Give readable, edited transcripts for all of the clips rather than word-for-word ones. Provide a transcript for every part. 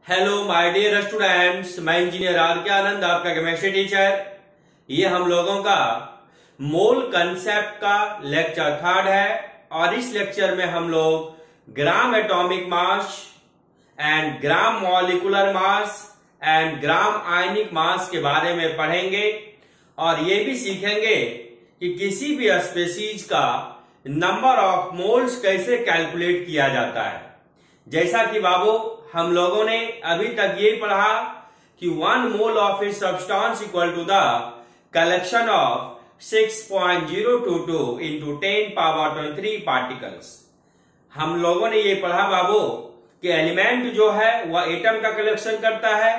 Hello my dear students, मैं engineer are के आनंद, आपका केमिस्ट्री टीचर। ये हम लोगों का मोल कंसेप्ट का लेक्चर 3 है और इस लेक्चर में हम लोग gram atomic mass and gram molecular mass and gram ionic mass के बारे में पढ़ेंगे और ये भी सीखेंगे कि किसी भी स्पेसीज का नंबर ऑफ मोल्स कैसे कैलकुलेट किया जाता है। जैसा कि बाबू हम लोगों ने अभी तक ये पढ़ा कि 1 mole of a substance equal to the collection of 6.022 into 10 power 23 particles. हम लोगों ने ये पढ़ा बाबू कि एलिमेंट जो है वह एटम का कलेक्शन करता है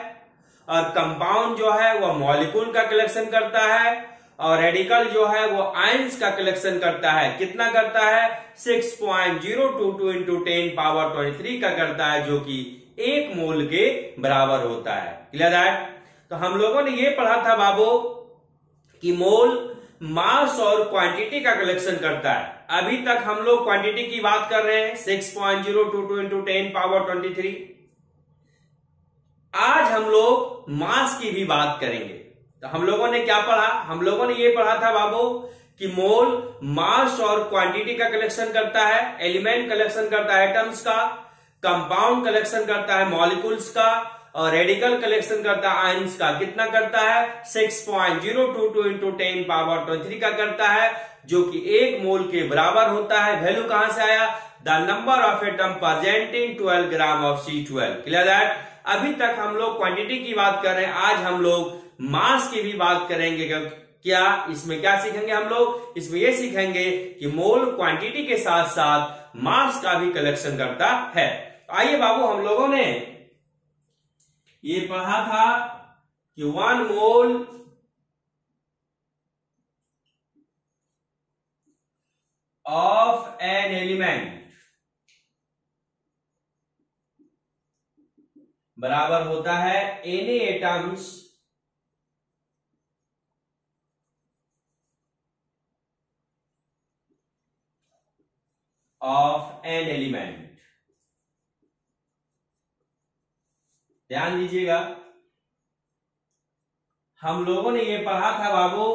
और कंपाउंड जो है वह मॉलिक्यूल का कलेक्शन करता है और रेडिकल जो है वो आयंस का कलेक्शन करता है। कितना करता है? 6.022 into 10 power 23 का करता है, जो कि 1 मोल के बराबर होता है। क्लियर है? तो हम लोगों ने ये पढ़ा था बाबू कि मोल मास और क्वांटिटी का कलेक्शन करता है। अभी तक हम लोग क्वांटिटी की बात कर रहे हैं, 6.022 into 10 power 23। आज हम लोग मास की भी बात करेंगे। तो हम लोगों ने क्या पढ़ा? हम लोगों ने ये पढ़ा था बाबू कि मोल मास और क्वांटिटी का कलेक्शन करता है, एलिमेंट कलेक्शन करता है एटम्स का, कंपाउंड कलेक्शन करता है मॉलिक्यूल्स का और रेडिकल कलेक्शन करता है आयंस का। कितना करता है? 6.022 into 10 power 23 का करता है, जो कि 1 मोल के बराबर होता है। वैल्यू कहां से आया? The number of atom present in 12 gram of C12। Clear that? अभी तक हम लोग क्वांटिटी की बात कर रहे हैं, आज हम लोग मास की भी बात करेंगे। क्या इसमें क्या सीखेंगे हम लोग? इसमें ये सीखेंगे कि मोल क्वांटिटी के साथ साथ मास का भी कलेक्शन करता है। आइए बाबू, हम लोगों ने ये पढ़ा था कि 1 मोल ऑफ एन एलिमेंट बराबर होता है any atoms of an element. ध्यान दीजिएगा, हम लोगों ने ये पढ़ा था बाबू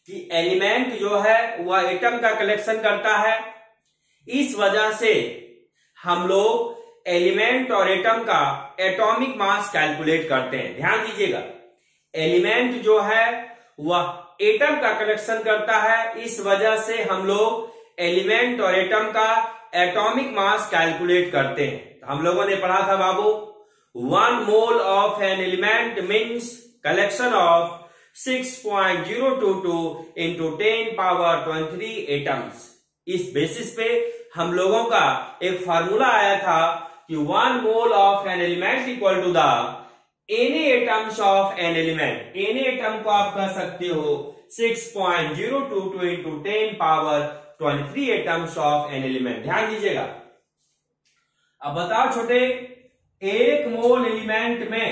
कि एलिमेंट जो है वह एटम का कलेक्शन करता है। इस वजह से हम लोग एलिमेंट और एटम का एटॉमिक मास कैलकुलेट करते हैं। ध्यान दीजिएगा, एलिमेंट जो है वह एटम का कलेक्शन करता है, इस वजह से हम लोग एलिमेंट और एटम का एटॉमिक मास कैलकुलेट करते हैं। हम लोगों ने पढ़ा था बाबू 1 mole of an element means collection of 6.022 into 10 power 23 atoms. इस बेसिस पे हम लोगों का एक फार्मूला आया था कि 1 mole of an element equal to the any atoms of an element. Any atom को आप कह सकते हो 6.022 into 10 power 23 atoms of an element. ध्यान दीजिएगा, अब बताओ छोटे, 1 मोल एलिमेंट में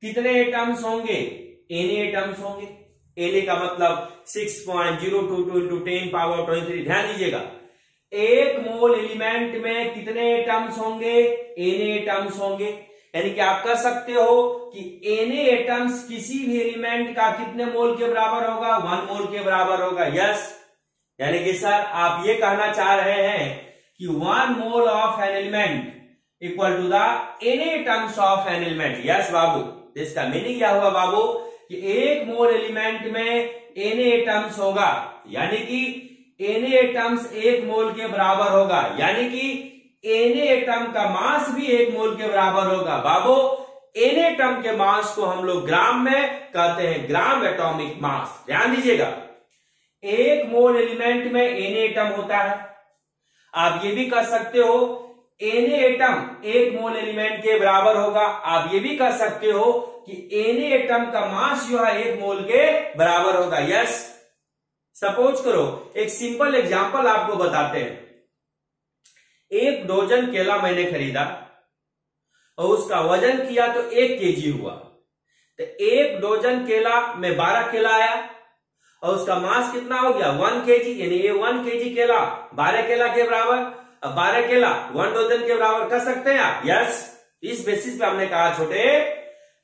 कितने एटम्स होंगे? एनी एटम्स होंगे। एनी का मतलब 6.022 into 10 power 23। ध्यान दीजिएगा, 1 मोल एलिमेंट में कितने एटम्स होंगे? एनी एटम्स होंगे। यानी कि आप कह सकते हो कि एनी एटम्स किसी भी एलिमेंट का कितने मोल के बराबर होगा? 1 मोल के बराबर होगा। यस, यानी कि सर आप ये कहना चाह रहे हैं कि 1 mole of an element equal to the any atoms of an element. Yes बाबू, इसका मीनिंग क्या हुआ बाबू कि 1 मोल एलिमेंट में एनी एटम्स होगा, यानी कि एनी एटम्स 1 मोल के बराबर होगा, यानी कि एनी एटम का मास भी 1 मोल के बराबर होगा। बाबू, एनी एटम के मास को हम लोग ग्राम में कहते हैं ग्राम एटॉमिक मास। ध्यान दीजिएगा, 1 मोल एलिमेंट में एनी एटम होता है। आप ये भी कह सकते हो एनी एटम 1 मोल एलिमेंट के बराबर होगा। आप ये भी कह सकते हो कि एनी एटम का मास जो है 1 मोल के बराबर होगा। यस, सपोज करो एक सिंपल एग्जांपल आपको बताते हैं। 1 डोजन केला मैंने खरीदा और उसका वजन किया तो 1 केजी हुआ। तो 1 डोजन केला में 12 केला आया और उसका मास कितना हो गया? 1 केजी। यानी ये 1 केजी केला 12 केला के बराबर। अब 12 केला 1 डोजन के बराबर कर सकते हैं आप? यस। इस बेसिस पे हमने कहा छोटे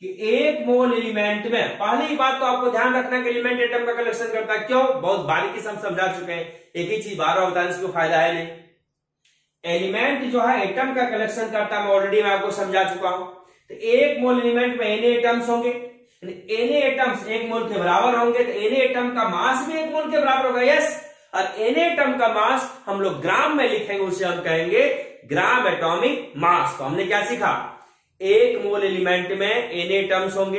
कि एक मोल एलिमेंट में, पहली ही बात तो आपको ध्यान रखना कि एलिमेंट एटम का कलेक्शन करता है। क्यों? बहुत बारीकी से हम समझा चुके हैं, एक ही चीज बार बार बताने से कोई फायदा है नहीं। एलिमेंट जो है एटम का कलेक्शन करता है, मैं ऑलरेडी मैं आपको समझा चुका हूं। तो एक मोल एलिमेंट में एन एटम्स होंगे, एन एटम्स एक मोल के बराबर होंगे, तो एन एटम का मास भी एक मोल के बराबर होगा। यस, और एन एटम का मास हम लोग ग्राम में लिखेंगे, उसे हम कहेंगे ग्राम एटॉमिक मास। तो हमने क्या सीखा? एक मोल एलिमेंट में एन एटम्स होंगे,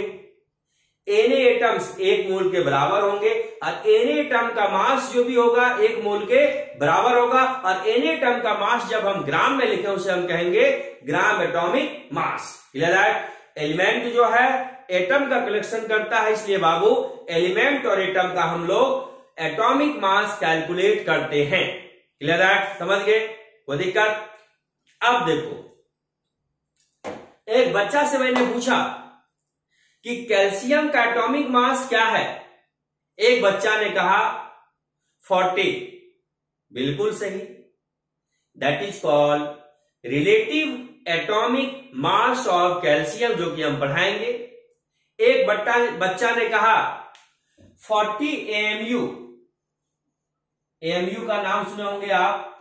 एन एटम्स एक मोल के बराबर होंगे, और एन एटम का मास जो भी होगा एक मोल के बराबर होगा, और एन एटम का मास जब हम ग्राम में लिखें उसे हम कहेंगे ग्राम एटॉमिक मास। क्लियर है? एलिमेंट जो है एटम का कलेक्शन करता है, इसलिए बाबू एलिमेंट और एटम का हम लोग एटॉमिक मास कैलकुलेट करते हैं। क्लियर है? समझ गए? वो दिक्कत? अब देखो, एक बच्चा से मैंने पूछा कि कैल्शियम का एटॉमिक मास क्या है। एक बच्चा ने कहा 40। बिल्कुल सही, that is called relative atomic mass of calcium, जो कि हम पढ़ाएंगे। एक बच्चा ने कहा 40 AMU। AMU का नाम सुने होंगे आप,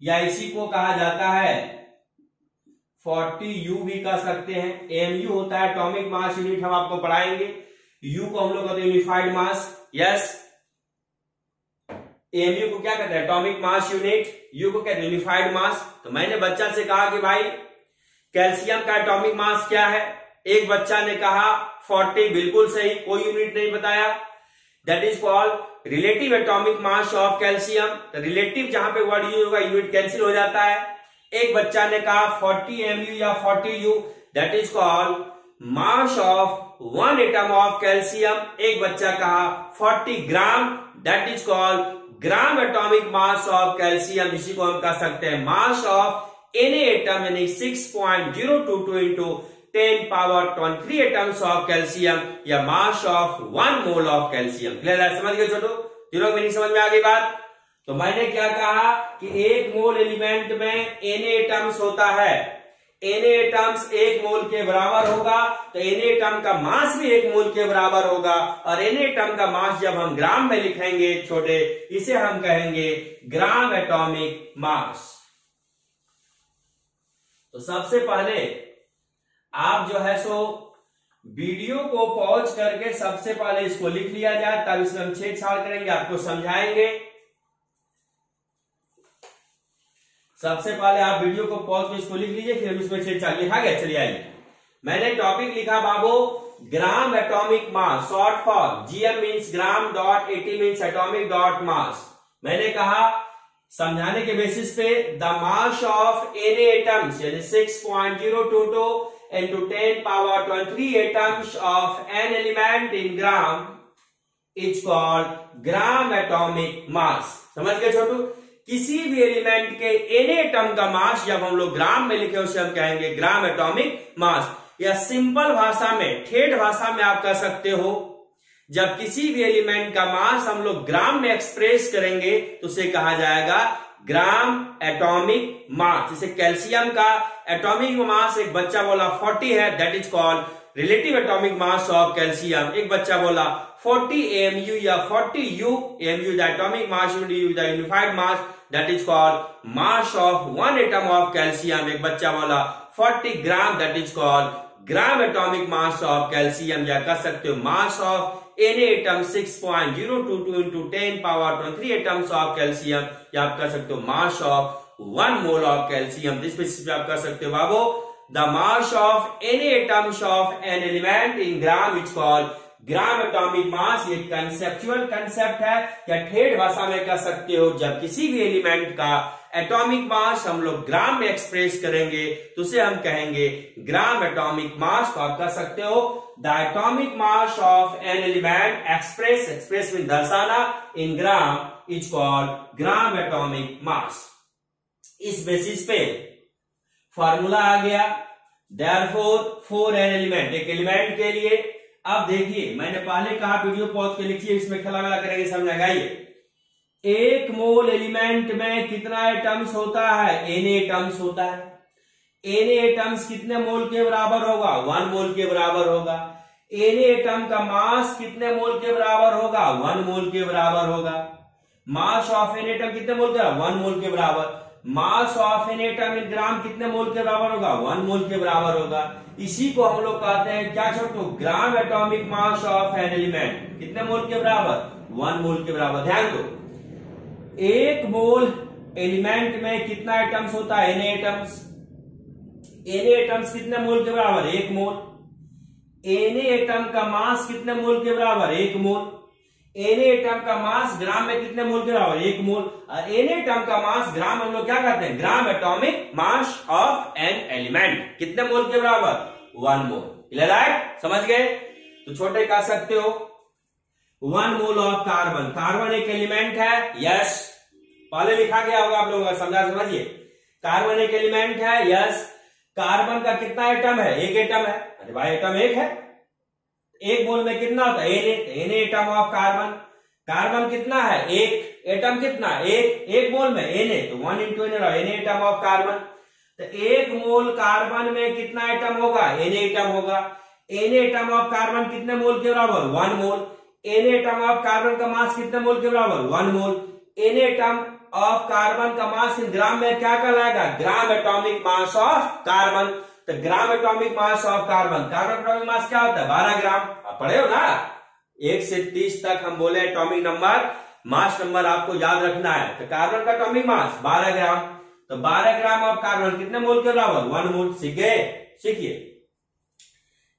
या इसी को कहा जाता है 40U भी कह सकते हैं। AMU होता है एटॉमिक मास यूनिट, हम आपको पढ़ाएंगे। U को हम लोग कहते हैं यूनिफाइड मास। यस, AMU को क्या कहते हैं? Atomic mass unit. U को कहते हैं यूनिफाइड मास। तो मैंने बच्चा से कहा कि भाई कैल्शियम का एटॉमिक मास क्या है। एक बच्चा ने कहा 40। बिल्कुल सही, कोई यूनिट नहीं बताया। That is called relative atomic mass of calcium. Relative जहां पे वर्ड यूज होगा यूनिट कैंसिल हो जाता है। एक बच्चा ने कहा 40 AMU या 40U, that is called mass of 1 atom of calcium. एक बच्चा कहा 40 gram, that is called gram atomic mass of calcium. इसी को हम कह सकते हैं मास ऑफ एन एटम, यानी 6.022 into 10 power 23 atoms of calcium, या mass of 1 mole of calcium. Clear है? समझ गए छोटो? तीनों मेरी समझ में आ गई बात? तो मैंने क्या कहा कि एक मोल एलिमेंट में एन एटम्स होता है, एन एटम्स एक मोल के बराबर होगा, तो एन एटम का मास भी एक मोल के बराबर होगा, और एन एटम का मास जब हम ग्राम में लिखेंगे छोटे, इसे हम कहेंगे ग्राम एटॉमिक मास। तो सबसे पहले आप जो है सो वीडियो को पॉज करके सबसे पहले इसको लिख लिया जाए, तब इसमें हम छेड़छाड़ करेंगे, आपको समझाएंगे। सबसे पहले आप वीडियो को पॉज में इसको लिख लीजिए, फिर हम इसमें छेड़छाड़। लिखा गया? चलिए आइए, मैंने टॉपिक लिखा बाबू gram atomic mass, short for GM means gram, dot AT means atomic dot mass. मैंने कहा समझाने के बेसिस पे the mass of an atoms, यानी 6.022 into 10 power 23 atoms of an element in gram is called gram atomic mass। समझ गए छोटू? किसी भी एलिमेंट के एन एटम का मास जब हम लोग ग्राम में लिखे उसे हम कहेंगे ग्राम एटॉमिक मास। या सिंपल भाषा में, ठेठ भाषा में आप कह सकते हो, जब किसी भी एलिमेंट का मास हम लोग ग्राम में एक्सप्रेस करेंगे तो उसे कहा जाएगा ग्राम एटॉमिक मास। जैसे कैल्शियम का एटॉमिक मास एक बच्चा बोला 40 है, that is called relative atomic mass of calcium. एक बच्चा बोला 40 AMU या 40U, AMU the atomic mass, U the unified mass, that is called mass of 1 atom of calcium. एक बच्चा बोला 40 gram, that is called gram atomic mass of calcium. या कह सकते हो mass of an atom 6.022 into 10 power 23 atoms of calcium, या आप कह सकते हो mass of 1 mole of calcium. This basis पे आप कह सकते हो बाबू the mass of an atoms of an element in gram is called gram atomic mass. ये कंसेप्चुअल कंसेप्ट है, या ठेठ भाषा में कह सकते हो जब किसी भी एलिमेंट का एटॉमिक मास हम लोग ग्राम में एक्सप्रेस करेंगे तो उसे हम कहेंगे ग्राम एटॉमिक मास। तो आप कह सकते हो the atomic mass of an element express mean दर्शाना in gram is called gram atomic mass. इस बेसिस पे फॉर्मूला आ गया देयरफॉर फॉर एन एलिमेंट, एक एलिमेंट के लिए। अब देखिए मैंने पहले कहा वीडियो पॉज के लिखिए, इसमें खेला मेला करेंगे, समझ आइए। एक मोल एलिमेंट में कितना एटम्स होता है? एन एटम्स होता है। एन एटम्स कितने मोल के बराबर होगा? 1 मोल के बराबर होगा। एन एटम का मास कितने मोल के बराबर होगा? 1 मोल के बराबर होगा। मास ऑफ एन एटम कितने मोल के? 1 मोल के बराबर। Mass of an atom in gram कितने मोल के बराबर होगा? 1 मोल के बराबर होगा। इसी को हम लोग कहते हैं क्या छोटू? Gram atomic mass of an element कितने मोल के बराबर? 1 मोल के बराबर। ध्यान दो, 1 मोल एलिमेंट में कितना एटम्स होता है? N atoms. एन एटम्स कितने मोल के बराबर? 1 मोल। एन एटम का मास कितने मोल के बराबर? 1 मोल। एन एटम का मास ग्राम में कितने मोल के बराबर? 1 मोल। और एन एटम का मास ग्राम हम लोग क्या कहते हैं? Gram atomic mass of an element कितने मोल के बराबर? 1 मोल। क्लियर है? समझ गए? तो छोटे कह सकते हो 1 मोल ऑफ कार्बन। कार्बन एक एलिमेंट है, यस, पहले लिखा गया होगा आप लोगों का, समझिए। कार्बन एक एलिमेंट है, यस। कार्बन का कितना एटम है? 1 एटम है। अरे भाई एटम 1 है, 1 मोल में कितना होता है? N atom of carbon. Carbon कितना है? 1 एटम कितना? 1 मोल में एन, तो 1 into N atom of carbon. तो 1 मोल कार्बन में कितना एटम होगा? एन एटम होगा। एन एटम ऑफ कार्बन कितने मोल के बराबर? 1 mole. N atom of carbon का मास कितने मोल के बराबर? 1 mole. N atom of carbon का मास इन ग्राम में क्या कहलाएगा? Gram atomic mass of carbon. तो gram atomic mass of carbon, carbon atomic mass क्या होता है? 12 ग्राम। आप पढ़े हो ना, 1 से 30 तक हम बोले एटॉमिक नंबर, मास नंबर आपको याद रखना है। तो कार्बन का एटॉमिक मास 12 ग्राम। तो 12 ग्राम ऑफ कार्बन कितने मोल के बराबर? 1 मोल। सीख गए? सीखिए,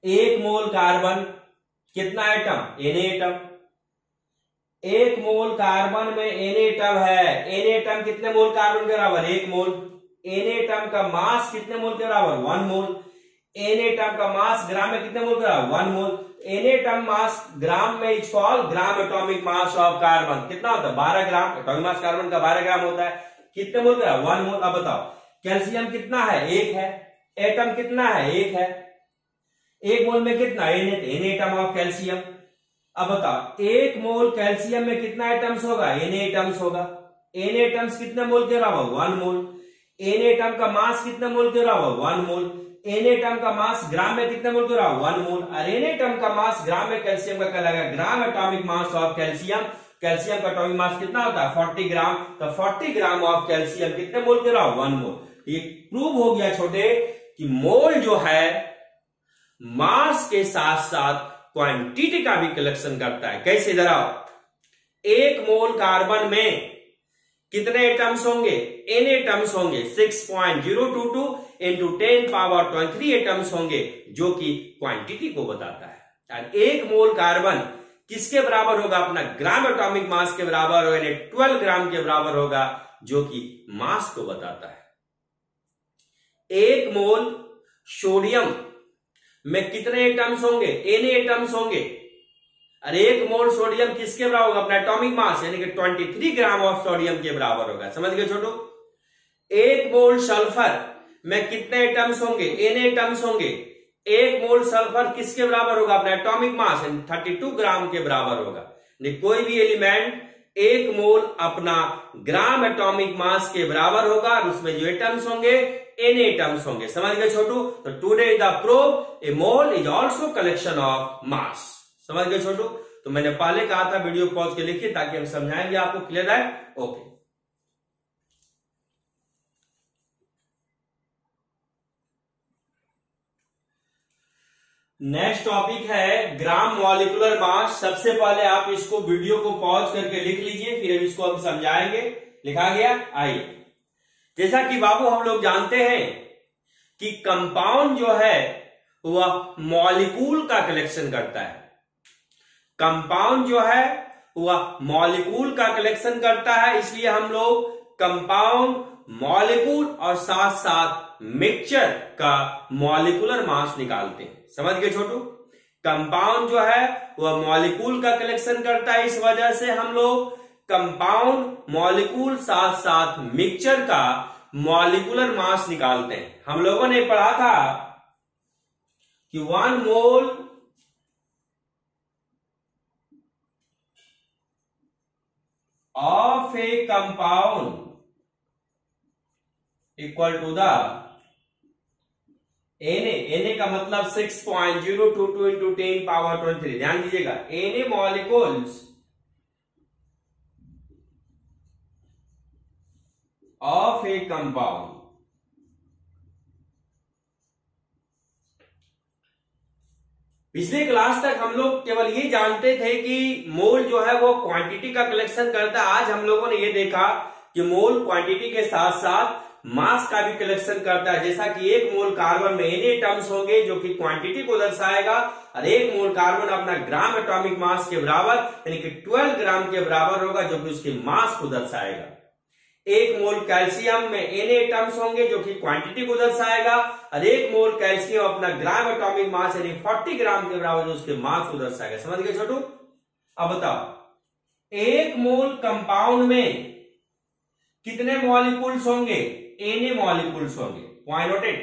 1 मोल कार्बन कितना atom? An atom. 1 mole carbon में एन एटम है। एन एटम कितने मोल कार्बन के बराबर? 1 मोल। एन एटम का मास कितने मोल के बराबर? 1 मोल। एन एटम का मास ग्राम में कितने मोल के बराबर? 1 मोल। एन एटम मास ग्राम में is called gram atomic mass of carbon. कितना होता है? 12 ग्राम। एटॉमिक मास कार्बन का 12 ग्राम होता है। कितने मोल का? 1 मोल। अब बताओ, कैल्शियम कितना है? 1 है। एटम कितना है? 1 है। 1 मोल में कितना? N atom of calcium. अब बताओ, 1 मोल कैल्शियम में कितना एटम्स होगा? एन एटम्स होगा। एन एटम्स कितने मोल के बराबर? 1 मोल। एन एटम का मास कितने मोल के बराबर? 1 मोल। एन एटम का मास ग्राम में कितने मोल के बराबर? 1 मोल। और एन एटम का मास ग्राम में कैल्शियम का कहलाएगा gram atomic mass of calcium. Calcium का एटॉमिक मास कितना होता है? 40 ग्राम। तो 40 ग्राम ऑफ कैल्शियम कितने मोल के बराबर? 1 मोल। ये प्रूव हो गया छोटे कि मोल जो है मास के साथ साथ क्वांटिटी का भी कलेक्शन करता है। कैसे? जरा, 1 मोल कार्बन में कितने एटम्स होंगे? एन एटम्स होंगे। 6.022 इंटू 10 पावर 23 एटम्स होंगे, जो कि क्वांटिटी को बताता है। और 1 मोल कार्बन किसके बराबर होगा? अपना ग्राम एटॉमिक मास के बराबर होगा, यानी 12 ग्राम के बराबर होगा, जो कि मास को बताता है। 1 मोल सोडियम में कितने एटम्स होंगे? एन एटम्स होंगे। और 1 मोल सोडियम किसके बराबर होगा? अपना एटॉमिक मास, यानी कि 23 ग्राम ऑफ सोडियम के बराबर होगा। समझ गए छोटू? 1 मोल सल्फर में कितने एटम्स होंगे? एन एटम्स होंगे। 1 मोल सल्फर किसके बराबर होगा? अपना एटॉमिक मास, यानी 32 ग्राम के बराबर होगा। कोई भी एलिमेंट 1 मोल अपना ग्राम एटॉमिक मास के बराबर होगा, और उसमें जो एटम्स होंगे एन एटम्स होंगे। समझ गए छोटू? तो today the proof A mole is also collection of mass. समझ गए छोटू? तो मैंने पहले कहा था वीडियो पॉज के लिखिए ताकि हम समझाएंगे आपको। क्लियर है? ओके। नेक्स्ट टॉपिक है ग्राम मॉलिक्यूलर मास। सबसे पहले आप इसको वीडियो को पॉज करके लिख लीजिए, फिर इसको हम समझाएंगे। लिखा गया? आइए, जैसा कि बाबू हम लोग जानते हैं कि कंपाउंड जो है वह मॉलिक्यूल का कलेक्शन करता है। कंपाउंड जो है वह मॉलिक्यूल का कलेक्शन करता है, इसलिए हम लोग कंपाउंड, मॉलिक्यूल और साथ साथ मिक्सचर का मॉलिक्यूलर मास निकालते हैं। समझ गए छोटू? कंपाउंड जो है वह मॉलिक्यूल का कलेक्शन करता है, इस वजह से हम लोग कंपाउंड, मॉलिक्यूल साथ साथ मिक्सचर का मॉलिक्यूलर मास निकालते हैं। हम लोगों ने पढ़ा था कि 1 मोल of a compound equal to the Na का मतलब 6.022 इंटू 10 पावर 23। ध्यान दीजिएगा, Na molecules of A compound. पिछले क्लास तक हम लोग केवल ये जानते थे कि मोल जो है वो क्वांटिटी का कलेक्शन करता है। आज हम लोगों ने ये देखा कि मोल क्वांटिटी के साथ साथ मास का भी कलेक्शन करता है। जैसा कि एक मोल कार्बन में Na टर्म्स होंगे जो कि क्वांटिटी को दर्शाएगा, और एक मोल कार्बन अपना ग्राम एटॉमिक मास के बराबर यानी कि 12 ग्राम के बराबर होगा जो कि उसके मास को दर्शाएगा। एक मोल कैल्शियम में Na टर्म्स होंगे जो कि क्वांटिटी को दर्शाएगा, और एक मोल कैल्शियम अपना ग्राम एटॉमिक मास यानी 40 ग्राम के बराबर जो उसके मास को दर्शाएगा। समझ गए छोटू? अब बताओ, एक मोल कंपाउंड में कितने मॉलिक्यूल्स होंगे? Na मॉलिक्यूल्स होंगे। Point noted.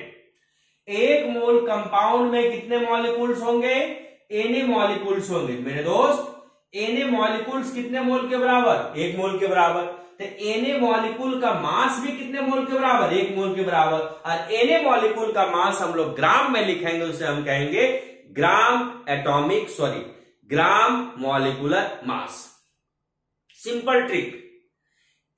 एक मोल कंपाउंड में कितने मॉलिक्यूल्स होंगे? Na मॉलिक्यूल्स होंगे। मेरे दोस्त, Na मॉलिक्यूल्स कितने मोल के बराबर? 1 मोल के बराबर। तो Na मॉलिक्यूल का मास भी कितने मोल के बराबर? 1 मोल के बराबर। और Na मॉलिक्यूल का मास हम लोग ग्राम में लिखेंगे, उसे हम कहेंगे ग्राम मॉलिक्यूलर मास। Simple trick.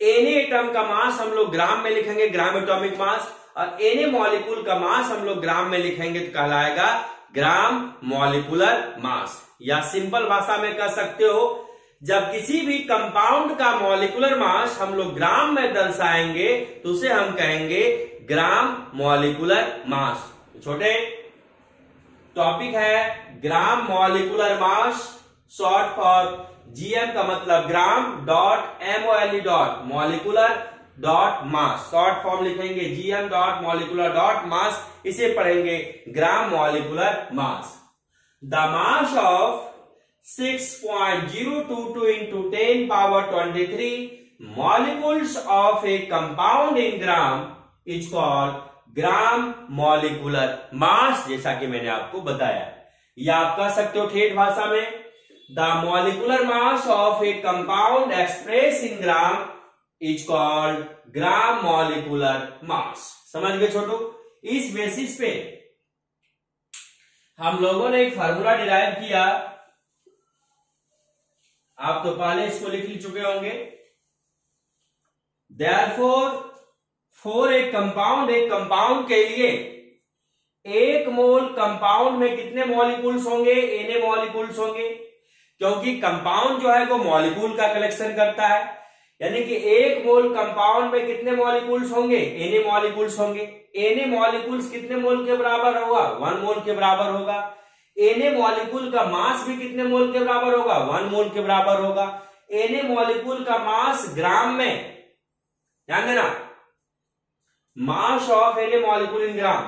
Na एटम का मास हम लोग ग्राम में लिखेंगे, ग्राम एटॉमिक मास, और Na मॉलिक्यूल का मास हम लोग ग्राम में लिखेंगे तो कहलाएगा ग्राम मॉलिक्यूलर मास। या सिंपल भाषा में कह सकते हो, जब किसी भी कंपाउंड का मॉलिक्यूलर मास हम लोग ग्राम में दर्शाएंगे तो उसे हम कहेंगे ग्राम मॉलिक्यूलर मास। छोटे टॉपिक है gram molecular mass, short for GM का मतलब gram dot MOLE dot molecular dot mass. Short form लिखेंगे GM dot molecular dot mass, इसे पढ़ेंगे gram molecular mass. The mass of 6.022 into 10 power 23 molecules of a compound in gram is called gram molecular मास। जैसा कि मैंने आपको बताया, या आप कह सकते हो ठेठ भाषा में, the molecular mass of A compound express in gram is called gram molecular मास। समझ गए छोटू? इस बेसिस पे हम लोगों ने एक फार्मूला डिराइव किया, आप तो पहले इसको लिख चुके होंगे। Therefore, फॉर एक कंपाउंड के लिए एक मोल कंपाउंड में कितने मॉलिक्यूल्स होंगे? Na मॉलिक्यूल्स होंगे, क्योंकि कंपाउंड जो है वो मॉलिक्यूल का कलेक्शन करता है। यानी कि एक मोल कंपाउंड में कितने मॉलिक्यूल्स होंगे? Na मॉलिक्यूल्स होंगे। Na मॉलिक्यूल्स कितने मोल के बराबर होगा? 1 मोल के बराबर होगा। Na मॉलिक्यूल का मास भी कितने मोल के बराबर होगा? 1 मोल के बराबर होगा। Na मॉलिक्यूल का मास ग्राम में, ध्यान देना, मास of Na molecule in gram,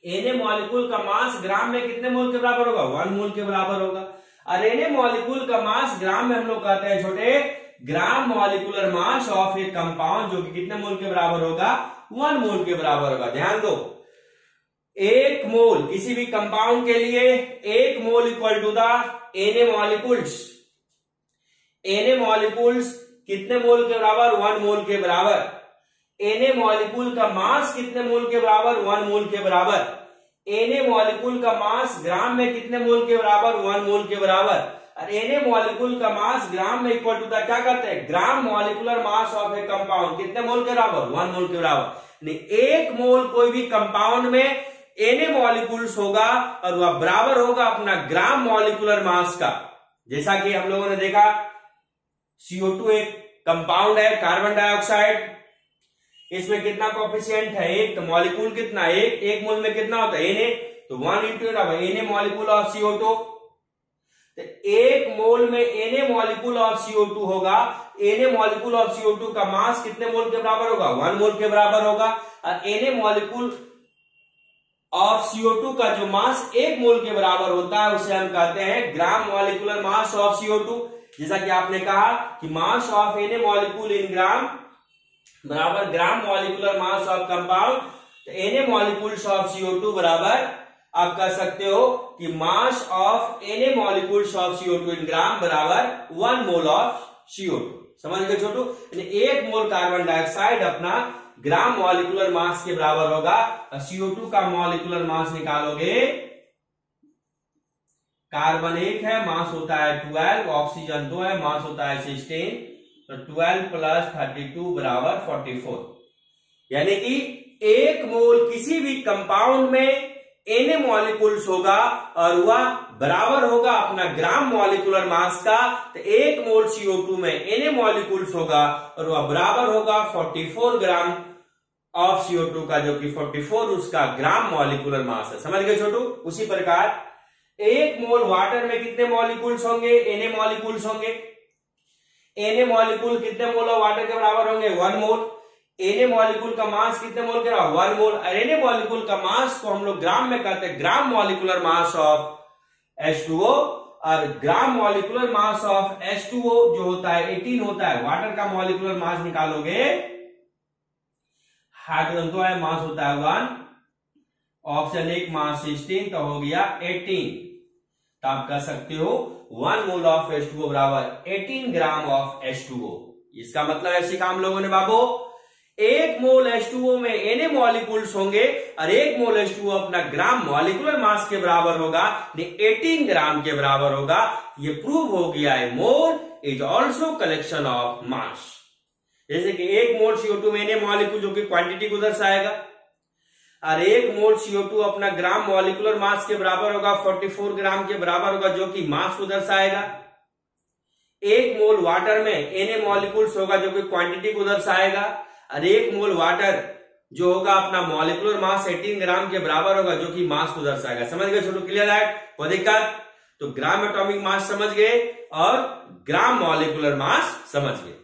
Na molecule का मास ग्राम में कितने मोल के बराबर होगा? 1 मोल के बराबर होगा। और Na मॉलिक्यूल का मास ग्राम में हम लोग कहते हैं छोटे ग्राम molecular mass of A compound, जो कि कितने मोल के बराबर होगा? 1 मोल के बराबर होगा। ध्यान दो, एक मोल किसी भी कंपाउंड के लिए एक mole equal to the Na molecules. Na molecules कितने मोल के बराबर? 1 मोल के बराबर। Na मॉलिक्यूल का मास कितने मोल के बराबर? 1 मोल के बराबर। Na मॉलिक्यूल का मास ग्राम में कितने मोल के बराबर? 1 मोल के बराबर। और Na मॉलिक्यूल का मास ग्राम में इक्वल टू द क्या करते हैं? ग्राम molecular mass of A compound, कितने मोल के बराबर? 1 मोल के बराबर। एक मोल कोई भी कंपाउंड में Na मॉलिक्यूल्स होगा और वह बराबर होगा अपना ग्राम मॉलिक्यूलर मास का। जैसा कि हम लोगों ने देखा, CO2 एक कंपाउंड है, कार्बन डाइऑक्साइड, इसमें कितना कोफिशिएंट है? 1। तो मॉलिक्यूल कितना? 1। 1 मोल में कितना होता है? Na, तो 1 into Na molecule of CO2। तो 1 मोल में Na मॉलिक्यूल ऑफ CO2 होगा। Na मॉलिक्यूल ऑफ CO2 का मास कितने मोल के बराबर होगा? 1 मोल के बराबर होगा। और Na मॉलिक्यूल ऑफ CO2 का जो मास 1 मोल के बराबर होता है उसे हम कहते हैं ग्राम मॉलिक्यूलर मास ऑफ CO2। जैसा कि आपने कहा कि mass of Na molecule in gram बराबर gram molecular mass of compound. तो Na मॉलिक्यूल्स ऑफ CO2 बराबर आप कह सकते हो कि mass of Na molecules of CO2 in gram बराबर 1 मोल ऑफ CO2। समझ गए छोटू? 1 मोल कार्बन डाइऑक्साइड अपना ग्राम मॉलिक्यूलर मास के बराबर होगा। CO2 का मॉलिक्यूलर मास निकालोगे, कार्बन 1 है, मास होता है 12, ऑक्सीजन 2 है, मास होता है 16, तो 12 प्लस 32 बराबर 44। यानी कि 1 मोल किसी भी कंपाउंड में Na मॉलिक्यूल्स होगा और वह बराबर होगा अपना ग्राम मॉलिक्यूलर मास का। तो 1 मोल CO2 में Na मॉलिक्यूल्स होगा और वह बराबर होगा 44 ग्राम ऑफ CO2 का, जो कि 44 उसका ग्राम मॉलिक्यूलर मास है। समझ गए छोटू? उसी प्रकार 1 मोल वाटर में कितने मॉलिक्यूल्स होंगे? Na मॉलिक्यूल्स होंगे। Na मॉलिक्यूल कितने मोल ऑफ वाटर के बराबर होंगे? 1 मोल। Na मॉलिक्यूल का मास कितने मोल के बराबर? 1 मोल। Na मॉलिक्यूल का मास को हम लोग ग्राम में कहते हैं ग्राम मॉलिक्यूलर मास ऑफ H2O, और ग्राम मॉलिक्यूलर मास ऑफ H2O जो होता है 18 होता है। वाटर का मॉलिक्यूलर मास निकालोगे, हाइड्रोजन 2 है, मास होता है 1, ऑक्सीजन 1 मास 16, तो हो गया 18। तो आप कह सकते हो 1 मोल ऑफ H2O बराबर 18 ग्राम ऑफ H2O। इसका मतलब है सीखा हम लोगों ने बाबू, 1 मोल H2O में Na मॉलिक्यूल्स होंगे और 1 मोल H2O अपना ग्राम मॉलिक्यूलर मास के बराबर होगा, 18 ग्राम के बराबर होगा। ये प्रूव हो गया है mole is also collection of mass. जैसे कि 1 मोल CO2 में Na मॉलिक्यूल जो कि क्वांटिटी को दर्शाएगा, और 1 मोल CO2 अपना ग्राम मॉलिक्यूलर मास के बराबर होगा, 44 ग्राम के बराबर होगा, जो कि मास को दर्शाएगा। 1 मोल वाटर में Na मॉलिक्यूल्स होगा जो कि क्वांटिटी को दर्शाएगा, और 1 मोल वाटर जो होगा अपना मॉलिक्यूलर मास 18 ग्राम के बराबर होगा, जो कि मास को दर्शाएगा। समझ गए छोटू? क्लियर है? कोई दिक्कत? तो ग्राम एटॉमिक मास समझ गए और ग्राम मॉलिक्यूलर मास समझ गए।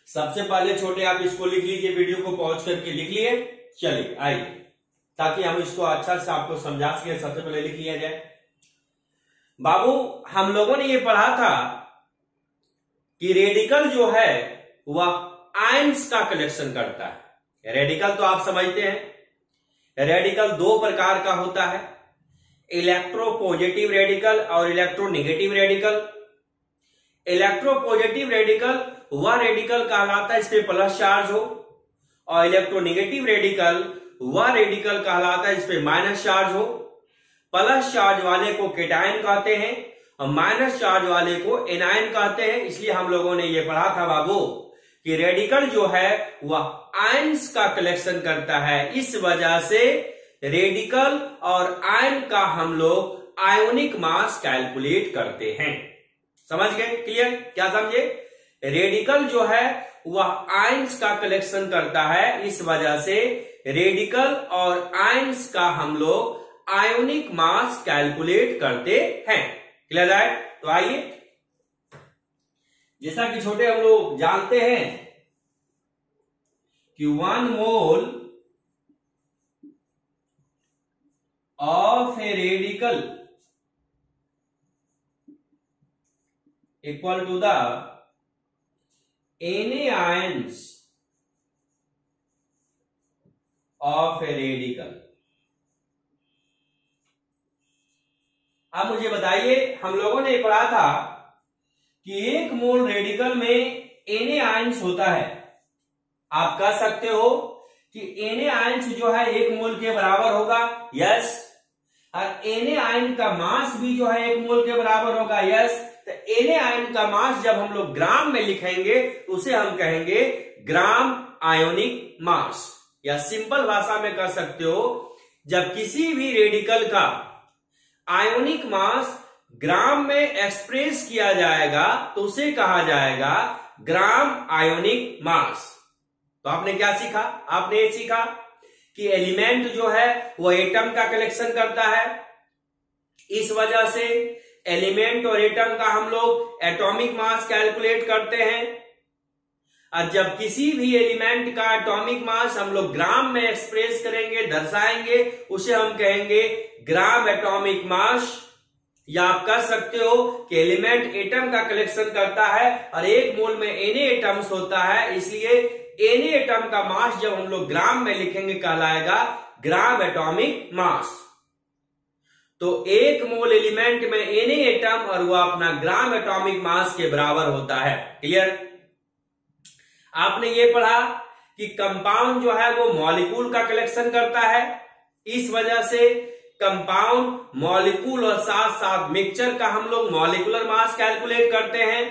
सबसे पहले छोटे आप इसको लिख लीजिए, वीडियो को पॉज करके लिख लिए। चलिए आइए, ताकि हम इसको अच्छा से आपको समझा सके, सबसे पहले लिख लिया जाए। बाबू, हम लोगों ने ये पढ़ा था कि रेडिकल जो है वह आयंस का कलेक्शन करता है। रेडिकल तो आप समझते हैं, रेडिकल 2 प्रकार का होता है, इलेक्ट्रोपॉजिटिव रेडिकल और इलेक्ट्रोनेगेटिव रेडिकल। इलेक्ट्रोपॉजिटिव रेडिकल वह रेडिकल कहलाता है इस पे प्लस चार्ज हो, और इलेक्ट्रोनेगेटिव रेडिकल वह रेडिकल कहलाता है इस पे माइनस चार्ज हो। प्लस चार्ज वाले को केटायन कहते हैं और माइनस चार्ज वाले को एनायन कहते हैं। इसलिए हम लोगों ने यह पढ़ा था बाबू कि रेडिकल जो है वह आयंस का कलेक्शन करता है। इस वजह से रेडिकल और आयन का हम लोग आयोनिक मास कैलकुलेट करते हैं। समझ गए? क्लियर? क्या समझे? रेडिकल जो है वह आयंस का कलेक्शन करता है, इस वजह से रेडिकल और आयंस का हम लोग आयोनिक मास कैलकुलेट करते हैं। क्लियर है? तो आइए, जैसा कि छोटे हम लोग जानते हैं कि 1 mole of a radical equal to the Na ions of a radical। अब मुझे बताइए, हम लोगों ने पढ़ा था कि 1 मोल रेडिकल में Na आयंस होता है। आप कह सकते हो कि Na आयंस जो है 1 मोल के बराबर होगा, यस। और Na आयन का मास भी जो है 1 मोल के बराबर होगा, यस। तो Na आयन का मास जब हम लोग ग्राम में लिखेंगे उसे हम कहेंगे ग्राम आयोनिक मास, या सिंपल भाषा में कह सकते हो जब किसी भी रेडिकल का आयोनिक मास ग्राम में एक्सप्रेस किया जाएगा तो उसे कहा जाएगा ग्राम आयोनिक मास। तो आपने क्या सीखा? आपने ये सीखा कि एलिमेंट जो है वो एटम का कलेक्शन करता है, इस वजह से एलिमेंट और एटम का हम लोग एटॉमिक मास कैलकुलेट करते हैं। और जब किसी भी एलिमेंट का एटॉमिक मास हम लोग ग्राम में एक्सप्रेस करेंगे, दर्शाएंगे, उसे हम कहेंगे ग्राम एटॉमिक मास। या आप कह सकते हो कि एलिमेंट एटम का कलेक्शन करता है और 1 मोल में Na एटम्स होता है, इसलिए Na एटम का मास जब हम लोग ग्राम में लिखेंगे कहलाएगा ग्राम एटॉमिक मास। तो 1 मोल एलिमेंट में Na एटम और वह अपना ग्राम एटॉमिक मास के बराबर होता है। क्लियर? आपने ये पढ़ा कि कंपाउंड जो है वो मॉलिक्यूल का कलेक्शन करता है, इस वजह से कंपाउंड, मॉलिक्यूल और साथ साथ मिक्सचर का हम लोग मॉलिक्यूलर मास कैलकुलेट करते हैं।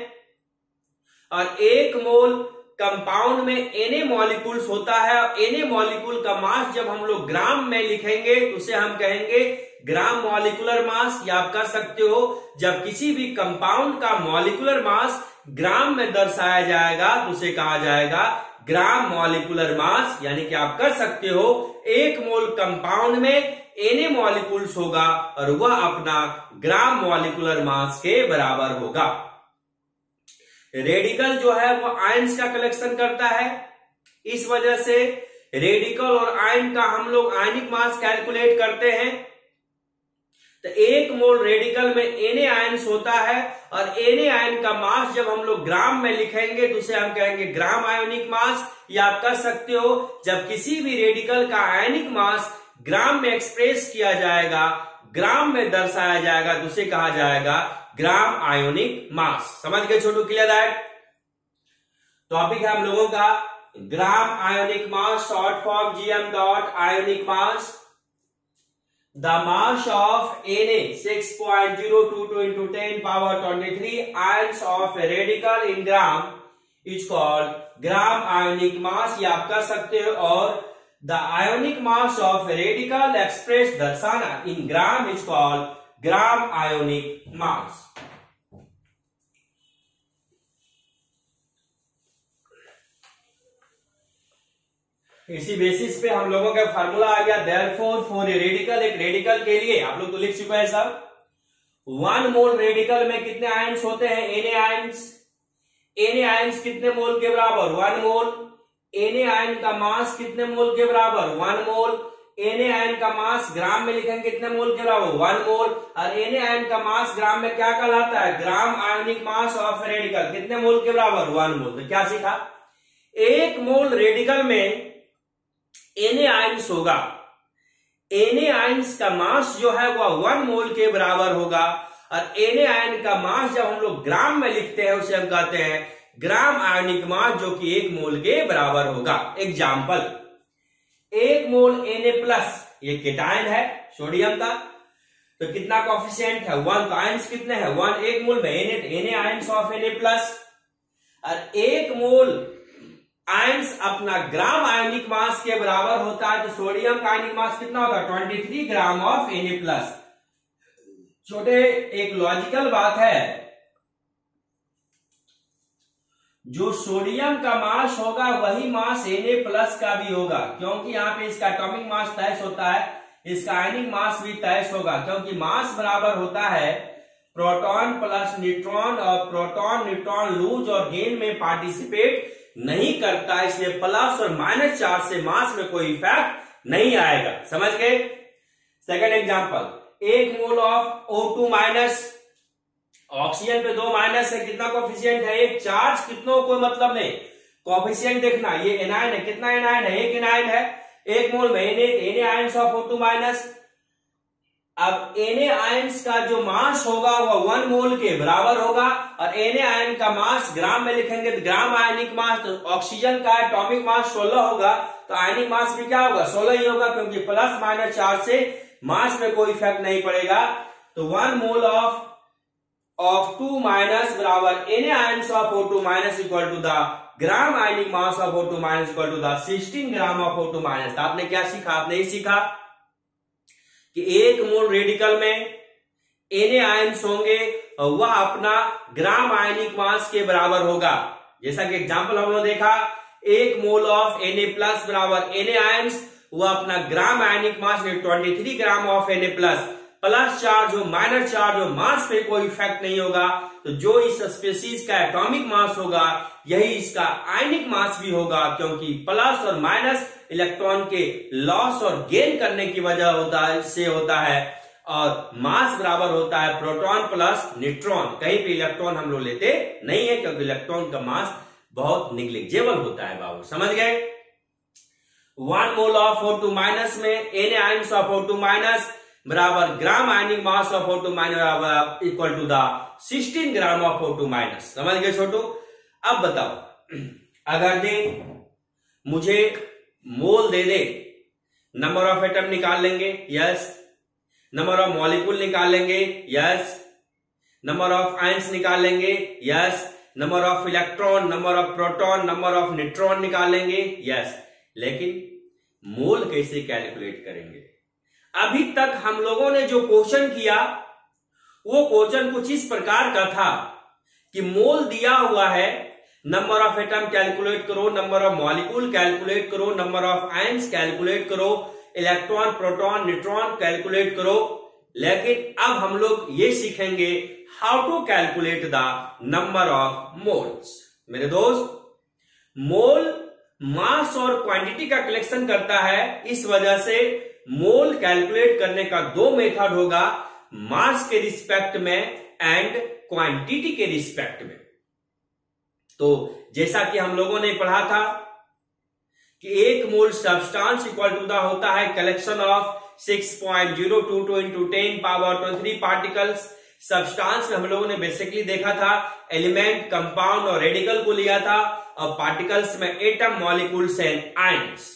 और 1 मोल कंपाउंड में Na मॉलिक्यूल्स होता है और Na मॉलिक्यूल का मास जब हम लोग ग्राम में लिखेंगे तो उसे हम कहेंगे ग्राम मॉलिक्यूलर मास। या आप कर सकते हो जब किसी भी कंपाउंड का मॉलिक्यूलर मास ग्राम में दर्शाया जाएगा तो उसे कहा जाएगा ग्राम मॉलिक्यूलर मास। यानी कि आप कर सकते हो 1 मोल कंपाउंड में Na मॉलिक्यूल्स होगा और वह अपना ग्राम मॉलिक्यूलर मास के बराबर होगा। रेडिकल जो है वो आयंस का कलेक्शन करता है, इस वजह से रेडिकल और आयन का हम लोग आयनिक मास कैलकुलेट करते हैं। तो 1 मोल रेडिकल में Na आयंस होता है और Na आयन का मास जब हम लोग ग्राम में लिखेंगे तो उसे हम कहेंगे ग्राम आयोनिक मास। या आप कर सकते हो जब किसी भी रेडिकल का आयनिक मास ग्राम में एक्सप्रेस किया जाएगा, ग्राम में दर्शाया जाएगा तो उसे कहा जाएगा ग्राम आयोनिक मास। समझ गए छोटू? Clear that? टॉपिक है हम लोगों का gram ionic mass, short form GM dot ionic mass. The mass of Na 6.022 into 10 power 23 ions of a radical in gram is called gram ionic mass। या आप कर सकते हो और the ionic mass of a radical expressed दर्शाना in gram is called gram ionic mass। इसी basis पे हम लोगों का फार्मूला आ गया देयरफॉर फॉर ए रेडिकल। एक रेडिकल के लिए आप लोग तो लिख चुका है सब। 1 मोल रेडिकल में कितने आयंस होते हैं? Na ions. Na आयंस कितने मोल के बराबर? 1 मोल। Na आयन का मास कितने मोल के बराबर? 1 मोल। Na आयन का मास ग्राम में लिखेंगे कितने मोल के बराबर? 1 मोल। और Na आयन का मास ग्राम में क्या कहलाता है? ग्राम आयोनिक मास ऑफ रेडिकल कितने मोल के बराबर? 1 मोल। तो क्या सीखा? 1 मोल रेडिकल में Na आयंस होगा, Na आयंस का मास जो है वह 1 मोल के बराबर होगा। और Na आयन का मास जब हम लोग ग्राम में लिखते हैं उसे हम कहते हैं ग्राम आयोनिक मास, जो कि 1 मोल के बराबर होगा। एग्जाम्पल, 1 मोल Na प्लस, ये केटायन है सोडियम का, तो कितना कॉफिशिएंट है? 1। तो आयंस कितने हैं? 1। 1 मोल में Na ions of Na plus. और 1 मोल आयंस अपना ग्राम आयोनिक मास के बराबर होता है। तो सोडियम का आयोनिक मास कितना होगा? 23 ग्राम ऑफ Na प्लस। छोटे एक लॉजिकल बात है, जो सोडियम का मास होगा वही मास Na प्लस का भी होगा, क्योंकि यहाँ पे इसका एटॉमिक मास 23 होता है, इसका आयनिक मास भी 23 होगा, क्योंकि मास बराबर होता है प्रोटॉन प्लस न्यूट्रॉन। और प्रोटॉन न्यूट्रॉन लूज और गेन में पार्टिसिपेट नहीं करता, इसलिए प्लस और माइनस चार्ज से मास में कोई इफेक्ट नहीं आएगा। समझ गए? Second example, 1 mole of O2 minus, oxygen पे 2 माइनस है, कितना कोफिशिएंट है? 1। चार्ज कितनों कोई मतलब नहीं, कोफिशिएंट देखना। ये एनायन है, कितना एनायन है? 1 एनायन है। 1 मोल में Na ions of O2 minus. अब Na आयंस का जो मास होगा वह 1 मोल के बराबर होगा। और Na आयन का मास ग्राम में लिखेंगे तो ग्राम आयनिक मास। तो ऑक्सीजन का एटॉमिक मास 16 होगा, तो आयनिक मास भी क्या होगा? 16 ही होगा, क्योंकि प्लस माइनस चार्ज से मास में कोई इफेक्ट नहीं पड़ेगा। तो 1 मोल ऑफ 2 माइनस बराबर Na ions of O2 minus equal to the gram ionic mass of O2 minus equal to the 16 gram of O2 minus. आपने क्या सीखा? आपने ये सीखा कि 1 मोल रेडिकल में Na आयंस होंगे और वह अपना ग्राम आयनिक मास के बराबर होगा। जैसा कि एग्जांपल हम लोग देखा, 1 मोल ऑफ Na प्लस बराबर Na आयंस, वह अपना ग्राम ionic mass 23 gram of Na plus. Plus charge हो माइनस चार्ज हो, मास पे कोई इफेक्ट नहीं होगा। तो जो इस स्पीशीज का एटॉमिक मास होगा यही इसका आयनिक मास भी होगा, क्योंकि प्लस और माइनस इलेक्ट्रॉन के लॉस और गेन करने की वजह से होता है। और मास बराबर होता है प्रोटॉन प्लस न्यूट्रॉन। कहीं पे इलेक्ट्रॉन हम लोग लेते नहीं है, क्योंकि इलेक्ट्रॉन का मास बहुत निग्लिजिबल होता है बाबू। समझ गए? 1 मोल ऑफ O2 माइनस में Na ions of O2 minus बराबर gram ionic mass of O2 minus equal to the 16 gram of O2 minus. समझ गए छोटू? अब बताओ, अगर दे मुझे मोल दे दे, नंबर ऑफ एटम निकाल लेंगे, यस। नंबर ऑफ मॉलिक्यूल निकाल लेंगे, यस। नंबर ऑफ आयंस निकाल लेंगे, yes. Number of electron, number of proton, number of neutron निकाल लेंगे, यस। लेकिन मोल कैसे कैलकुलेट करेंगे? अभी तक हम लोगों ने जो क्वेश्चन किया वो क्वेश्चन कुछ इस प्रकार का था कि मोल दिया हुआ है, नंबर ऑफ एटम कैलकुलेट करो, नंबर ऑफ मॉलिक्यूल कैलकुलेट करो, नंबर ऑफ आयंस कैलकुलेट करो, इलेक्ट्रॉन, प्रोटॉन, न्यूट्रॉन कैलकुलेट करो। लेकिन अब हम लोग ये सीखेंगे how to calculate the number of moles. मेरे दोस्त, मोल मास और क्वांटिटी का कलेक्शन करता है, इस वजह से मोल कैलकुलेट करने का दो मेथड होगा, मास के रिस्पेक्ट में एंड क्वांटिटी के रिस्पेक्ट में। तो जैसा कि हम लोगों ने पढ़ा था कि एक मोल सब्सटेंस इक्वल टू द होता है collection of 6.022 into 10 power 23 particles. Substance में हम लोगों ने बेसिकली देखा था एलिमेंट, कंपाउंड और रेडिकल को लिया था, और पार्टिकल्स में एटम, मॉलिक्यूल्स एंड आयंस।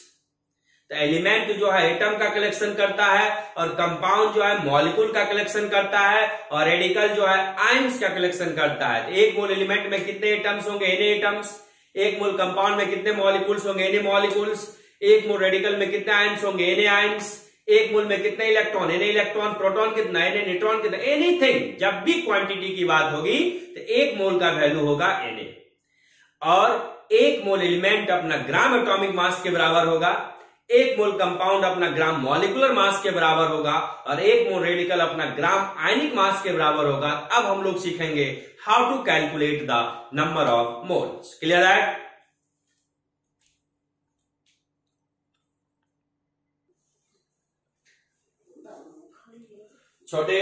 तो एलिमेंट जो है एटम का कलेक्शन करता है, और कंपाउंड जो है मॉलिक्यूल का कलेक्शन करता है, और रेडिकल जो है आयंस का कलेक्शन करता है। तो एक मोल एलिमेंट में कितने एटम्स होंगे? N atoms. एक मोल कंपाउंड में कितने मॉलिक्यूल्स होंगे? N molecules. एक मोल रेडिकल में कितने आयंस होंगे? N ions. एक मोल में कितने इलेक्ट्रॉन? N electron. प्रोटॉन कितना? एन न्यूट्रॉन कितना? एनीथिंग, जब भी क्वांटिटी की बात होगी तो एक मोल का वैल्यू होगा एन। और एक मोल एलिमेंट अपना ग्राम एटॉमिक मास के बराबर होगा, एक मोल कंपाउंड अपना ग्राम मॉलिकुलर मास के बराबर होगा, और एक मोल रेडिकल अपना ग्राम आयनिक मास के बराबर होगा। अब हम लोग सीखेंगे how to calculate the number of moles. Clear है? छोटे,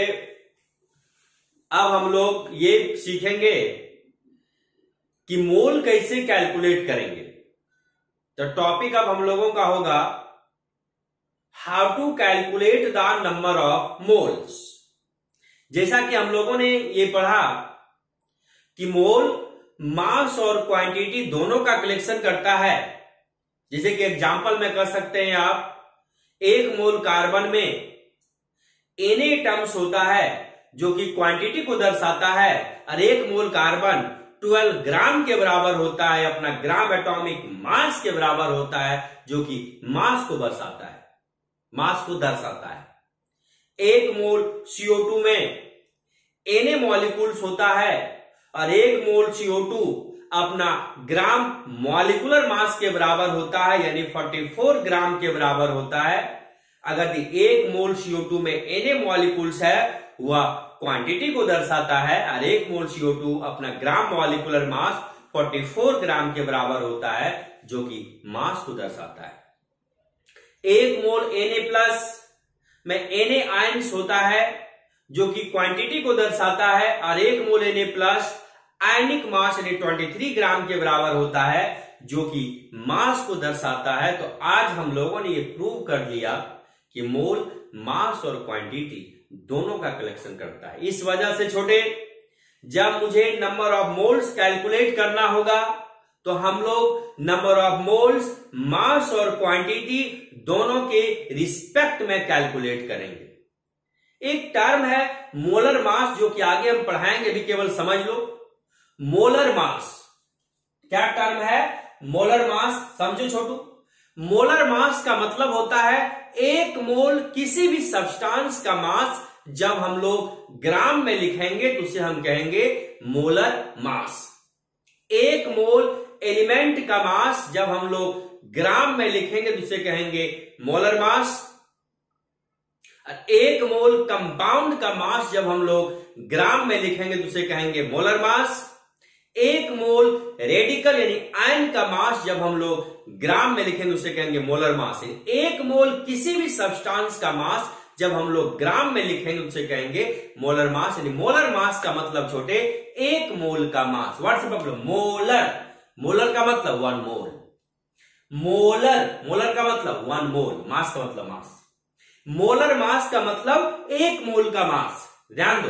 अब हम लोग ये सीखेंगे कि मोल कैसे कैलकुलेट करेंगे। तो टॉपिक अब हम लोगों का होगा how to calculate the number of moles. जैसा कि हम लोगों ने ये पढ़ा कि मोल मास और क्वांटिटी दोनों का कलेक्शन करता है। जैसे कि एग्जांपल में कर सकते हैं आप, एक मोल कार्बन में एन एटम्स होता है जो कि क्वांटिटी को दर्शाता है, और एक मोल कार्बन 12 ग्राम के बराबर होता है, अपना ग्राम एटॉमिक मास के बराबर होता है, जो कि मास को दर्शाता है, मास को दर्शाता है। एक मोल CO2 में एन मॉलिक्यूल्स होता है, और एक मोल CO2 अपना ग्राम मॉलिकुलर मास के बराबर होता है, यानी 44 ग्राम के बराबर होता है। अगर एक मोल CO2 में एन मॉलिक्यूल्स है, वह क्वांटिटी को दर्शाता है, और एक मोल CO2 अपना ग्राम मॉलिकुलर मास 44 ग्राम के बराबर होता है, जो कि मास को दर्शाता है। एक मोल Na+ में Na आयंस होता है, जो कि क्वांटिटी को दर्शाता है, और एक मोल Na+ आयनिक मास यानी 23 ग्राम के बराबर होता है, जो कि मास को दर्शाता है। तो आज हम लोगों ने ये प्रूव कर दिया कि मोल मास और क्वांटिटी दोनों का कलेक्शन करता है। इस वजह से छोटे, जब मुझे नंबर ऑफ मोल्स कैलकुलेट करना होगा तो हम लोग नंबर ऑफ मोल्स, मास और क्वांटिटी दोनों के रिस्पेक्ट में कैलकुलेट करेंगे। एक टर्म है मोलर मास, जो कि आगे हम पढ़ाएंगे, भी केवल समझ लो। मोलर मास क्या टर्म है? मोलर मास समझो छोटू। मोलर मास का मतलब होता है एक मोल किसी भी सब्सटेंस का मास जब हम लोग ग्राम में लिखेंगे तो उसे हम कहेंगे मोलर मास। एक मोल एलिमेंट का मास जब हम लोग ग्राम में लिखेंगे तो उसे कहेंगे मोलर मास। एक मोल कंपाउंड का मास जब हम लोग ग्राम में लिखेंगे तो उसे कहेंगे मोलर मास। एक मोल रेडिकल यानी आयन का मास जब हम लोग ग्राम में लिखेंगे उसे कहेंगे मोलर मास। एक मोल किसी भी सब्सटेंस का मास जब हम लोग ग्राम में लिखेंगे उसे कहेंगे मोलर मास। यानी मोलर मास का मतलब छोटे एक मोल का मास। व्हाट्स मतलब मोलर, मोलर का मतलब 1 मोल, मोलर, मोलर का मतलब 1 मोल, मास का मतलब मास। मोलर मास का मतलब एक मोल का मास। ध्यान दो,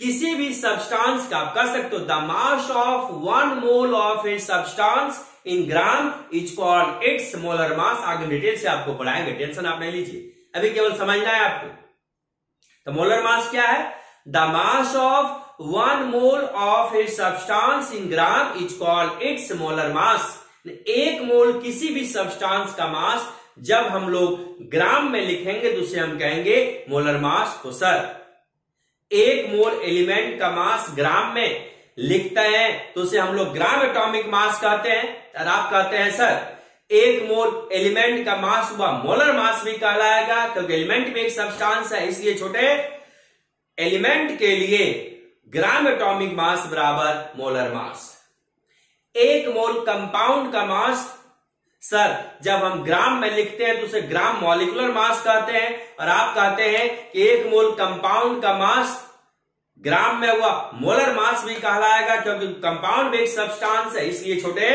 किसी भी सब्सटेंस का आप कह सकते हो the mass of 1 mole of a substance in gram is called its molar mass. आगे डिटेल से आपको पढ़ाएंगे, टेंशन आप नहीं लीजिए, अभी केवल समझना है आपको। तो मोलर मास क्या है? The mass of 1 mole of a substance in gram is called its molar mass. एक मोल किसी भी सब्सटेंस का मास जब हम लोग ग्राम में लिखेंगे तो उसे हम कहेंगे मोलर मास। तो सर एक मोल एलिमेंट का मास ग्राम में लिखते हैं तो उसे हम लोग ग्राम एटॉमिक मास कहते हैं। और आप कहते हैं सर एक मोल एलिमेंट का मास हुआ मोलर मास भी कहलाएगा, क्योंकि एलिमेंट में एक सब्सटेंस है, इसलिए छोटे एलिमेंट के लिए ग्राम एटॉमिक मास बराबर मोलर मास। एक मोल कंपाउंड का मास सर जब हम ग्राम में लिखते हैं तो उसे ग्राम मॉलिक्यूलर मास कहते हैं। और आप कहते हैं कि एक मोल कंपाउंड का मास ग्राम में हुआ मोलर मास भी कहलाएगा, क्योंकि कंपाउंड में एक सब्सटेंस है, इसलिए छोटे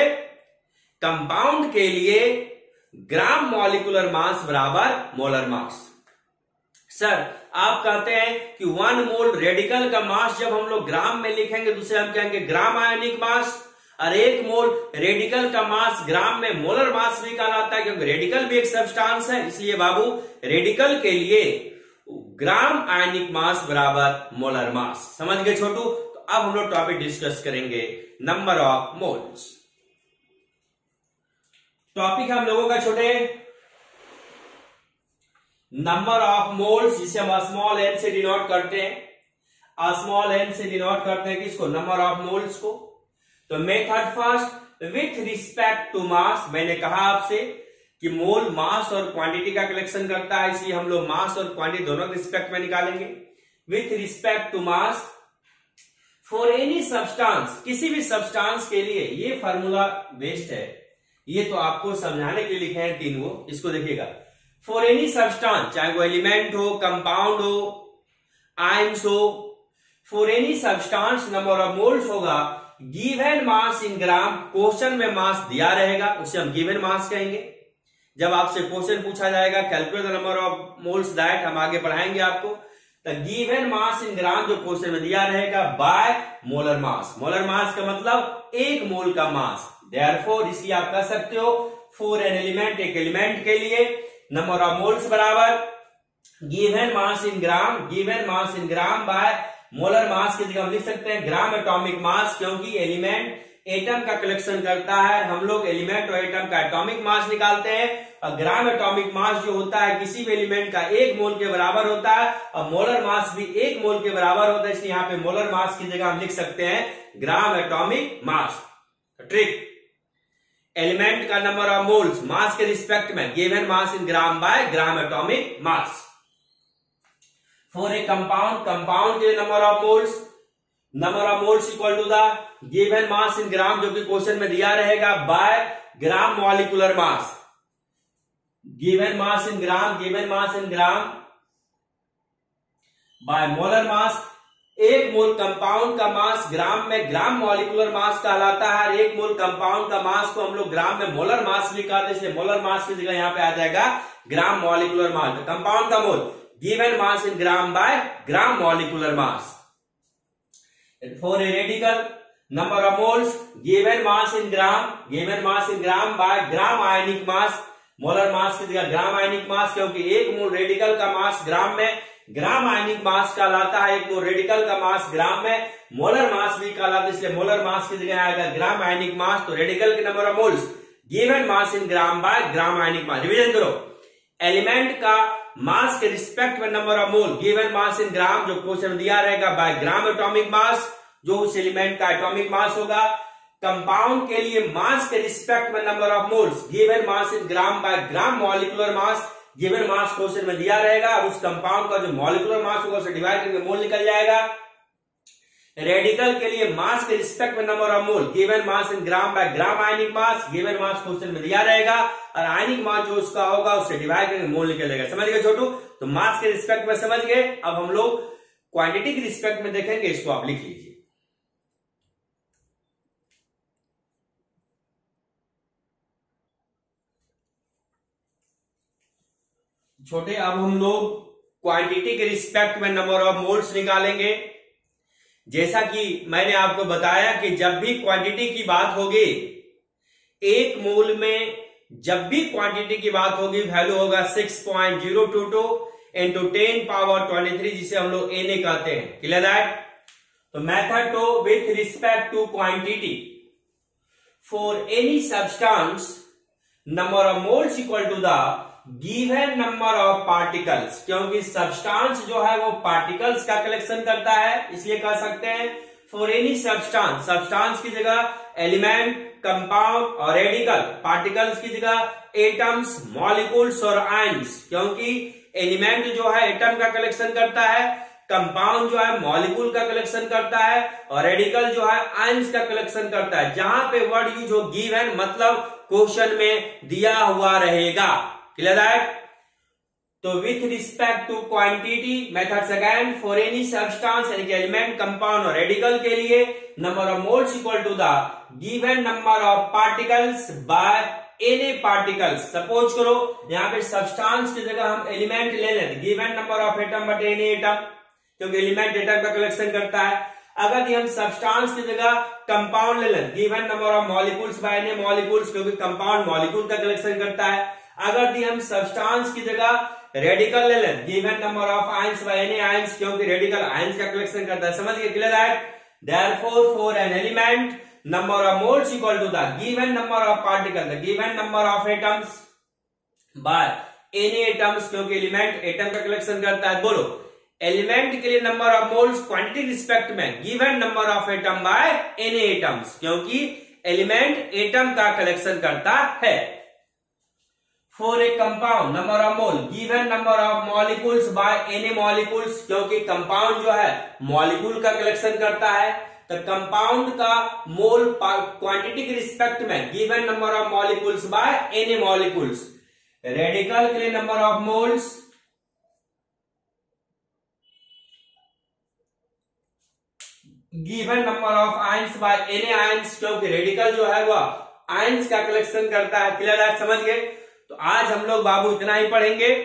कंपाउंड के लिए ग्राम मॉलिक्यूलर मास बराबर मोलर मास। सर आप कहते हैं कि 1 मोल रेडिकल का मास जब हम लोग ग्राम में लिखेंगे तो उसे हम कहेंगे ग्राम आयनिक मास। और एक मोल रेडिकल का मास ग्राम में मोलर मास भी कहलाता है, क्योंकि रेडिकल भी एक सब्सटेंस है, इसलिए बाबू रेडिकल के लिए ग्राम आयनिक मास बराबर मोलर मास। समझ गए छोटू? तो अब हम लोग टॉपिक डिस्कस करेंगे नंबर ऑफ मोल्स। टॉपिक हम लोगों का छोटे नंबर ऑफ मोल्स, जिसे हम स्मॉल एन से डिनोट करते हैं। स्मॉल एन से डिनोट करते हैं किसको? नंबर ऑफ मोल्स को। तो method first with respect to mass. मैंने कहा आपसे कि मोल मास और क्वांटिटी का कलेक्शन करता है, इसलिए हम लोग मास और क्वांटिटी दोनों के रिस्पेक्ट में निकालेंगे। With respect to mass for any substance, किसी भी सब्सटेंस के लिए ये फार्मूला बेस्ड है, ये तो आपको समझाने के लिए लिखे हैं 3 वो, इसको देखिएगा। फॉर एनी सब्सटेंस, चाहे वो एलिमेंट हो, कंपाउंड हो, आयंस हो, for any substance number of moles होगा given mass in gram. Question में मास दिया रहेगा, उसे हम गिवन मास कहेंगे। जब आपसे क्वेश्चन पूछा जाएगा calculate the number of moles that, हम आगे पढ़ाएंगे आपको। तो गिवन मास इन ग्राम जो क्वेश्चन में दिया रहेगा बाय मोलर मास। मोलर मास का मतलब एक मोल का मास। देयरफॉर इसलिए आप कह सकते हो फॉर एन एलिमेंट, एक एलिमेंट के लिए नंबर ऑफ मोल्स बराबर given mass in gram, given mass in gram by molar mass की जगह हम लिख सकते हैं ग्राम एटॉमिक मास, क्योंकि एलिमेंट एटम का कलेक्शन करता है। हम लोग एलिमेंट और एटम का एटॉमिक मास निकालते हैं, और ग्राम एटॉमिक मास जो होता है किसी भी एलिमेंट का 1 मोल के बराबर होता है, और मोलर मास भी 1 मोल के बराबर होता है, इसलिए यहाँ पे मोलर मास की जगह हम लिख सकते हैं gram atomic mass. Trick, element का नंबर ऑफ मोल्स मास के रिस्पेक्ट में given mass in gram by gram atomic mass. For a compound, compound के number of moles, number of moles equal to the given mass in gram, जो कि question में दिया रहेगा by gram molecular mass. Given mass in gram, given mass in gram by molar mass. एक mole compound का मास ग्राम में ग्राम molecular मास कहलाता है। एक मोल कंपाउंड का मास को हम लोग ग्राम में मोलर मास भी कहते हैं, इसलिए मोलर मास की जगह यहां पे आ जाएगा ग्राम मॉलिक्यूलर मास। तो कंपाउंड का mole given mass in gram by gram molecular mass. For a radical number of moles given mass in gram, given mass in gram by gram ionic mass. Molar mass की जगह ग्राम ionic मास, क्योंकि एक mole radical का मास ग्राम में ग्राम ionic मास कहलाता है। एक mole radical का मास ग्राम में मोलर मास भी कहलाता है, इसलिए मोलर मास की जगह आएगा ग्राम आयनिक मास। तो रेडिकल के number of moles given mass in gram by gram ionic mass. Revision करो, एलिमेंट का मास के रिस्पेक्ट में number of mole given mass in gram, जो क्वेश्चन दिया रहेगा बाय ग्राम एटॉमिक मास, जो उस एलिमेंट का एटॉमिक मास होगा। कंपाउंड के लिए मास के रिस्पेक्ट में number of moles given mass in gram by gram molecular mass. Given mass question में दिया रहेगा, उस कंपाउंड का जो मॉलिक्यूलर मास होगा उसे डिवाइड करके मोल निकल जाएगा। रेडिकल के लिए मास के रिस्पेक्ट में number of mole given mass in gram by gram ionic mass. Given mass question में दिया रहेगा, और आयनिक मास जो उसका होगा उससे डिवाइड करके मोल निकल जाएगा। समझ गए छोटू? तो मास के रिस्पेक्ट में समझ गए। अब हम लोग क्वांटिटी के रिस्पेक्ट में देखेंगे, इसको आप लिख लीजिए। छोटे अब हम लोग क्वांटिटी के रिस्पेक्ट में नंबर ऑफ मोल्स निकालेंगे। जैसा कि मैंने आपको बताया कि जब भी क्वांटिटी की बात होगी, एक मोल में जब भी क्वांटिटी की बात होगी वैल्यू होगा 6.022 इंटू 10 पावर 23, जिसे हम लोग Na कहते हैं। Clear that? तो method two with respect to quantity for any substance number of moles equal to the given number of particles, क्योंकि सब्सटेंस जो है वो पार्टिकल्स का कलेक्शन करता है, इसलिए कह सकते हैं फॉर एनी सब्सटेंस, सब्सटेंस की जगह एलिमेंट, कंपाउंड और रेडिकल, पार्टिकल्स की जगह एटम्स, मॉलिक्यूल्स और आयंस, क्योंकि एलिमेंट जो है एटम का कलेक्शन करता है, कंपाउंड जो है मॉलिक्यूल का कलेक्शन करता है और रेडिकल जो है आयंस का कलेक्शन करता है। जहां पे वर्ड यूज हो गिवन, मतलब क्वेश्चन में दिया हुआ रहेगा। क्लियर है? तो with respect to quantity method second for any substance यानी कि एलिमेंट, कंपाउंड और रेडिकल के लिए number of moles equal to the given number of particles by any particles. Suppose करो यहां पे सब्सटेंस की जगह हम एलिमेंट ले लें, given number of atom but any atom, क्योंकि एलिमेंट एटम का कलेक्शन करता है। अगर हम सब्सटेंस की जगह कंपाउंड ले लें, given number of molecules by any molecules, क्योंकि कंपाउंड मॉलिक्यूल का कलेक्शन करता है। अगर हम सब्सटेंस की जगह रेडिकल ले लें, given number of ions by any ions, क्योंकि रेडिकल आयंस का कलेक्शन करता है। समझ गए? क्लियर है? Therefore for an element number of moles equal to the given number of particles, the given number of atoms by any atoms, क्योंकि element atom का collection करता है। बोलो, एलिमेंट के लिए number of moles quantity respect में given number of atom by any atoms, क्योंकि element atom का कलेक्शन करता है। For a compound number of mole given number of molecules by any molecules, क्योंकि कंपाउंड जो है मॉलिक्यूल का कलेक्शन करता है। तो कंपाउंड का मोल क्वांटिटी के रिस्पेक्ट में given number of molecules by any molecules. Radical के लिए number of moles given number of ions by any ions, क्योंकि रेडिकल जो है वह आयंस का कलेक्शन करता है। क्लियर है? समझ गए? तो आज हम लोग बाबू इतना ही पढ़ेंगे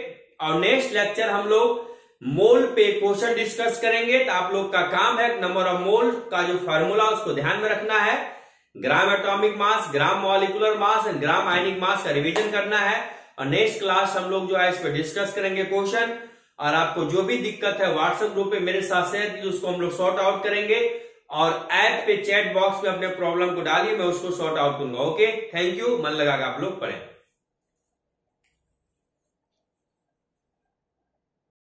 और नेक्स्ट लेक्चर हम लोग मोल पे क्वेश्चन डिस्कस करेंगे। तो आप लोग का काम है नंबर ऑफ मोल का जो फार्मूला उसको ध्यान में रखना है, gram atomic mass, gram molecular mass and gram ionic mass का रिवीजन करना है। और नेक्स्ट क्लास हम लोग जो है इस पे डिस्कस करेंगे क्वेश्चन, और आपको जो भी दिक्कत है व्हाट्सएप ग्रुप पे मेरे साथ शेयर कीजिए, उसको हम लोग सॉर्ट आउट करेंगे। और ऐप पे चैट बॉक्स में अपने प्रॉब्लम को डालिए, मैं उसको सॉर्ट आउट करूंगा। Okay, thank you. मन लगा के आप लोग पढ़ें।